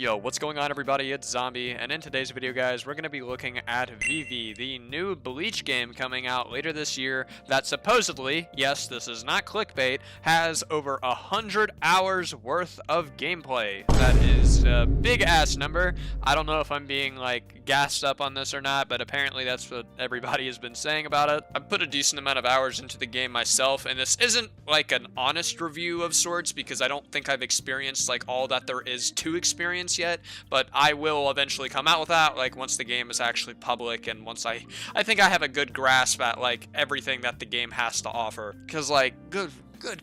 Yo, what's going on everybody? It's Zombiey, and in today's video guys, we're going to be looking at Vivv, the new Bleach game coming out later this year that supposedly, yes, this is not clickbait, has over 100 hours worth of gameplay. That is a big ass number. I don't know if I'm being like gassed up on this or not, but apparently that's what everybody has been saying about it. I've put a decent amount of hours into the game myself, and this isn't like an honest review of sorts because I don't think I've experienced like all that there is to experience yet, but I will eventually come out with that like once the game is actually public and once I think I have a good grasp at like everything that the game has to offer, because like good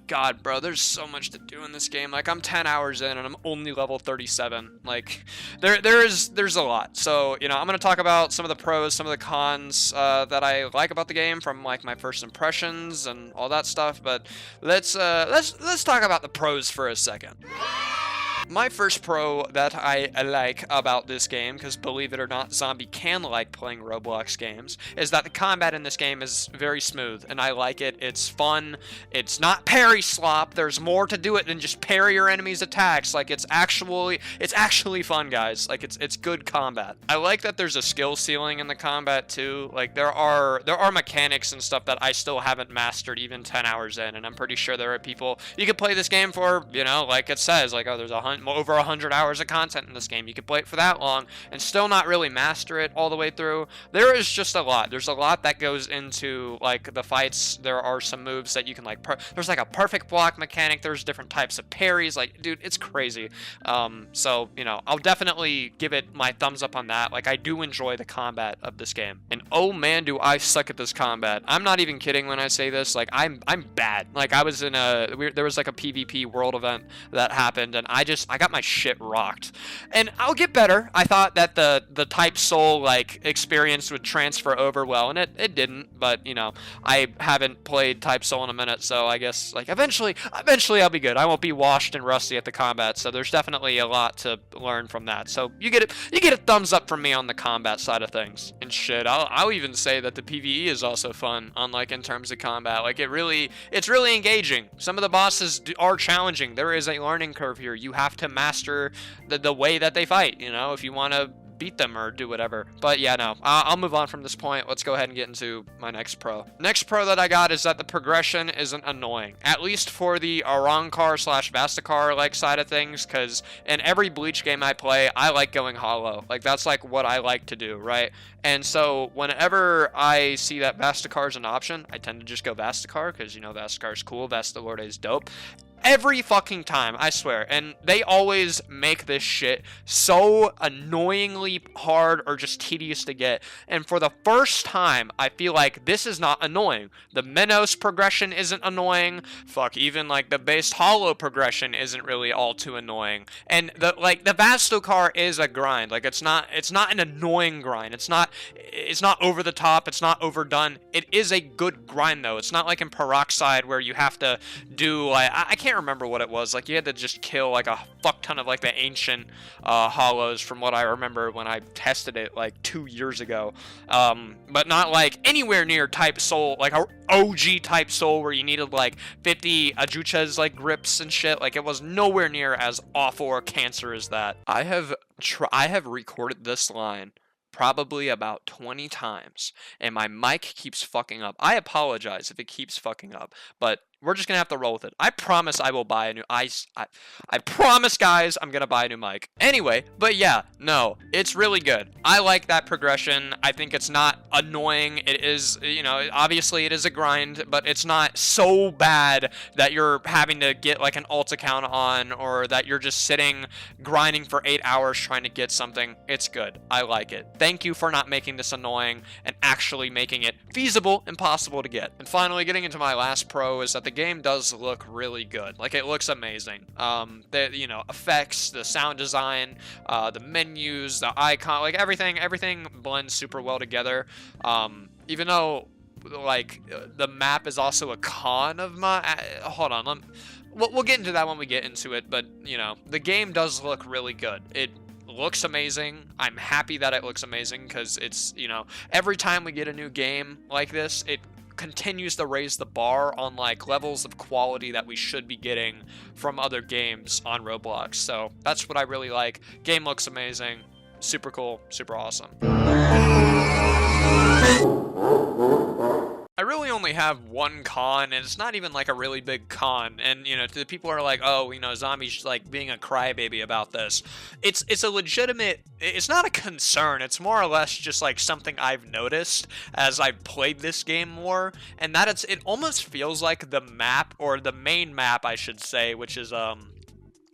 God, bro, there's so much to do in this game. Like, I'm 10 hours in and I'm only level 37. Like, there's a lot. So, you know, I'm gonna talk about some of the pros, some of the cons that I like about the game from like my first impressions and all that stuff. But let's talk about the pros for a second. My first pro that I like about this game, because believe it or not, Zombie can like playing Roblox games, is that the combat in this game is very smooth, and I like it. It's fun. It's not parry slop. There's more to do it than just parry your enemy's attacks. Like, it's actually fun, guys. Like, it's good combat. I like that there's a skill ceiling in the combat too. Like, there are mechanics and stuff that I still haven't mastered even 10 hours in, and I'm pretty sure there are people you could play this game for, you know, like it says, like, oh, there's over 100 hours of content in this game. You could play it for that long and still not really master it all the way through. There is just a lot. There's a lot that goes into like the fights. There are some moves that you can like there's like a perfect block mechanic. There's different types of parries. Like, dude, it's crazy. So, you know, I'll definitely give it my thumbs up on that. Like, I do enjoy the combat of this game, and oh man, do I suck at this combat. I'm not even kidding when I say this. Like, I'm bad. Like, I was in there was like a PvP world event that happened, and I got my shit rocked. And I'll get better. I thought that the type soul like experience would transfer over well, and it didn't. But you know, I haven't played type soul in a minute, so I guess like eventually I'll be good. I won't be washed and rusty at the combat. So there's definitely a lot to learn from that. So you get a thumbs up from me on the combat side of things. And shit, I'll even say that the PvE is also fun on like in terms of combat. Like, it's really engaging. Some of the bosses are challenging. There is a learning curve here. You have to master the way that they fight, you know, if you want to beat them or do whatever. But yeah, no, I'll move on from this point. Let's go ahead and get into my next pro. Next pro that I got is that the progression isn't annoying, at least for the Arrancar / Vastacar like side of things, because in every Bleach game I play, I like going hollow. Like, that's like what I like to do, right? And so whenever I see that Vastacar is an option, I tend to just go Vastacar, because, you know, Vastacar's cool, Vastalorde is dope. Every fucking time, I swear. And they always make this shit so annoyingly hard or just tedious to get. And for the first time, I feel like this is not annoying. The Minos progression isn't annoying. Fuck, even like the base hollow progression isn't really all too annoying. And the Vastacar is a grind. Like, it's not an annoying grind. It's not over the top. It's not overdone. It is a good grind though. It's not like in Peroxide where you have to do like I can't remember what it was. Like, you had to just kill like a fuck ton of like the ancient hollows from what I remember when I tested it like 2 years ago. But not like anywhere near type soul, like a OG type soul where you needed like 50 Ajuchas like grips and shit. Like, it was nowhere near as awful or cancer as that. I have recorded this line probably about 20 times, and my mic keeps fucking up. I apologize if it keeps fucking up, but we're just gonna have to roll with it. I promise I will buy a new I promise, guys, I'm gonna buy a new mic. Anyway, but yeah, no, it's really good. I like that progression. I think it's not annoying. It is, you know, obviously it is a grind, but it's not so bad that you're having to get like an alt account on, or that you're just sitting grinding for 8 hours trying to get something. It's good. I like it. Thank you for not making this annoying and actually making it feasible and possible to get. And finally, getting into my last pro is that the game does look really good. Like, it looks amazing. The, you know, effects, the sound design, the menus, the icon, like everything blends super well together. Even though like the map is also a con of my hold on, we'll get into that when we get into it, but you know, the game does look really good. It looks amazing. I'm happy that it looks amazing, because it's, you know, every time we get a new game like this, continues to raise the bar on like levels of quality that we should be getting from other games on Roblox. So that's what I really like. Game looks amazing, super cool, super awesome. I really only have one con, and it's not even like a really big con. And you know, the people are like, "Oh, you know, Zombie's like being a crybaby about this." It's a legitimate. It's not a concern. It's more or less just like something I've noticed as I've played this game more, and that it almost feels like the map, or the main map, I should say, which is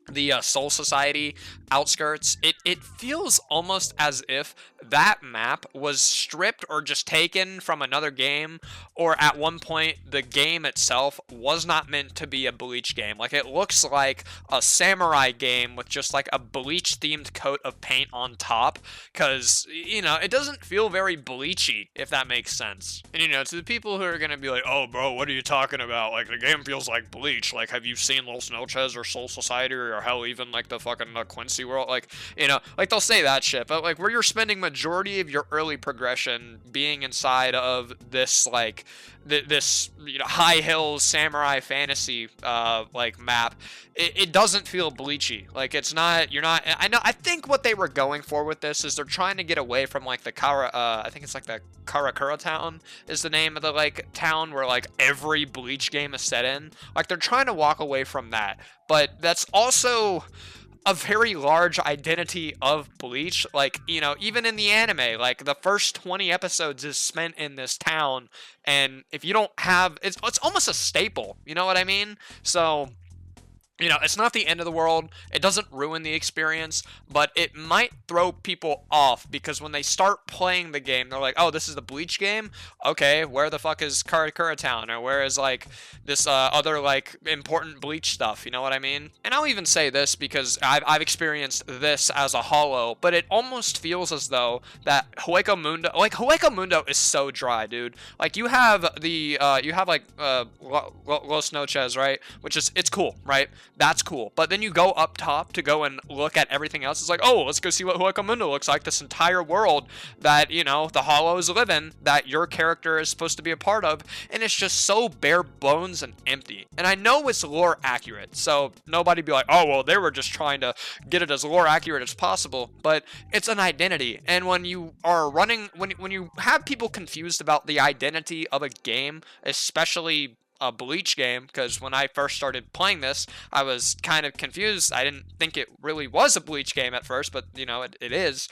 the Soul Society outskirts. It feels almost as if that map was stripped or just taken from another game, or at one point the game itself was not meant to be a Bleach game. Like, it looks like a samurai game with just like a Bleach themed coat of paint on top, because, you know, it doesn't feel very Bleachy, if that makes sense. And, you know, to the people who are gonna be like, "Oh bro, what are you talking about? Like, the game feels like Bleach. Like, have you seen Los Noches or Soul Society, or hell, even like the fucking Quincy World?" Like, you know, like they'll say that shit, but like where you're spending majority of your early progression being inside of this like this, you know, high hills samurai fantasy like map, it doesn't feel Bleachy. Like, it's not, you're not, I think what they were going for with this is they're trying to get away from like the I think it's like the Karakura town is the name of the like town where like every Bleach game is set in. Like, they're trying to walk away from that, but that's also a very large identity of Bleach. Like, you know, even in the anime, like the first 20 episodes is spent in this town, and if you don't have, it's almost a staple, you know what I mean? So, you know, it's not the end of the world. It doesn't ruin the experience, but it might throw people off, because when they start playing the game, they're like, "Oh, this is the Bleach game? Okay, where the fuck is Karakura Town? Or where is, like, this other, like, important Bleach stuff?" You know what I mean? And I'll even say this because I've experienced this as a holo, but it almost feels as though that Hueco Mundo, like, Hueco Mundo is so dry, dude. Like, you have the, Los Noches, right? Which is, it's cool, right? That's cool. But then you go up top to go and look at everything else. It's like, "Oh, let's go see what Hueco Mundo looks like." This entire world that, you know, the Hollows live in, that your character is supposed to be a part of. And it's just so bare bones and empty. And I know it's lore accurate, so nobody be like, "Oh, well, they were just trying to get it as lore accurate as possible." But it's an identity. And when you are running, when you have people confused about the identity of a game, especially a Bleach game, because when I first started playing this, I was kind of confused. I didn't think it really was a Bleach game at first, but, you know, it is.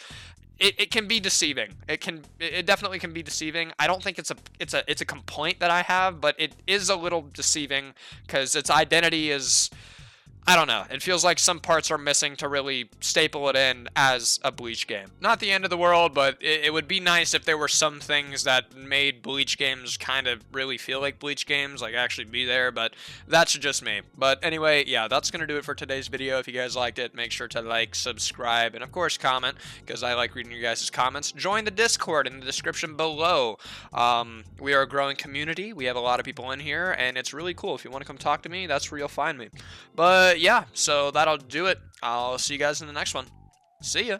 It can be deceiving. It definitely can be deceiving. I don't think it's a complaint that I have, but it is a little deceiving, because its identity is, I don't know. It feels like some parts are missing to really staple it in as a Bleach game. Not the end of the world, but it would be nice if there were some things that made Bleach games kind of really feel like Bleach games, like actually be there, but that's just me. But anyway, yeah, that's going to do it for today's video. If you guys liked it, make sure to like, subscribe, and of course comment, because I like reading your guys' comments. Join the Discord in the description below. We are a growing community. We have a lot of people in here, and it's really cool. If you want to come talk to me, that's where you'll find me. But yeah, so that'll do it. I'll see you guys in the next one. See ya.